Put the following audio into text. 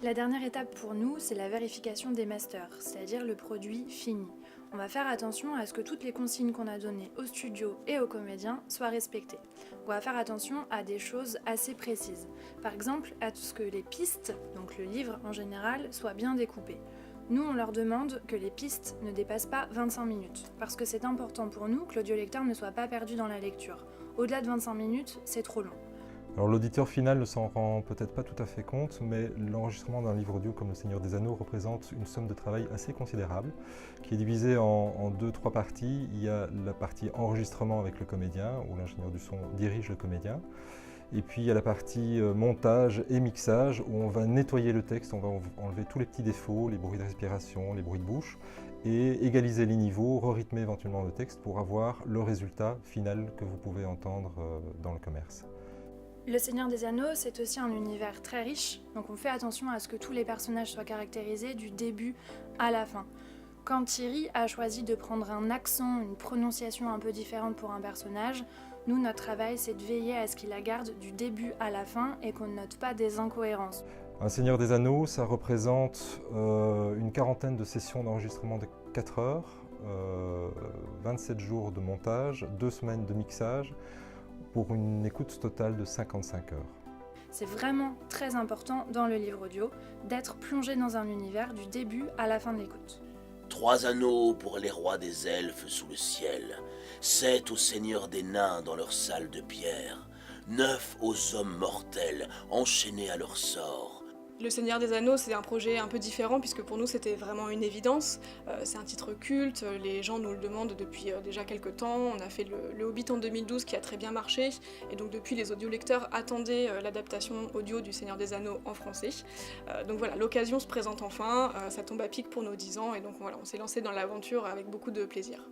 La dernière étape pour nous, c'est la vérification des masters, c'est-à-dire le produit fini. On va faire attention à ce que toutes les consignes qu'on a données au studio et aux comédiens soient respectées. On va faire attention à des choses assez précises. Par exemple, à ce que les pistes, donc le livre en général, soient bien découpées. Nous, on leur demande que les pistes ne dépassent pas 25 minutes, parce que c'est important pour nous que l'audiolecteur ne soit pas perdu dans la lecture. Au-delà de 25 minutes, c'est trop long. Alors l'auditeur final ne s'en rend peut-être pas tout à fait compte, mais l'enregistrement d'un livre audio comme Le Seigneur des Anneaux représente une somme de travail assez considérable, qui est divisée en trois parties. Il y a la partie enregistrement avec le comédien, où l'ingénieur du son dirige le comédien. Et puis il y a la partie montage et mixage, où on va nettoyer le texte, on va enlever tous les petits défauts, les bruits de respiration, les bruits de bouche, et égaliser les niveaux, re-rythmer éventuellement le texte pour avoir le résultat final que vous pouvez entendre dans le commerce. Le Seigneur des Anneaux, c'est aussi un univers très riche, donc on fait attention à ce que tous les personnages soient caractérisés du début à la fin. Quand Thierry a choisi de prendre un accent, une prononciation un peu différente pour un personnage, nous, notre travail, c'est de veiller à ce qu'il la garde du début à la fin et qu'on ne note pas des incohérences. Un Seigneur des Anneaux, ça représente une quarantaine de sessions d'enregistrement de 4 heures, 27 jours de montage, 2 semaines de mixage, pour une écoute totale de 55 heures. C'est vraiment très important dans le livre audio d'être plongé dans un univers du début à la fin de l'écoute. 3 anneaux pour les rois des elfes sous le ciel, 7 aux seigneurs des nains dans leur salle de pierre, 9 aux hommes mortels enchaînés à leur sort. Le Seigneur des Anneaux, c'est un projet un peu différent puisque pour nous c'était vraiment une évidence. C'est un titre culte, les gens nous le demandent depuis déjà quelques temps. On a fait le Hobbit en 2012 qui a très bien marché et donc depuis les audiolecteurs attendaient l'adaptation audio du Seigneur des Anneaux en français. Donc voilà, l'occasion se présente enfin, ça tombe à pic pour nos 10 ans et donc voilà, on s'est lancé dans l'aventure avec beaucoup de plaisir.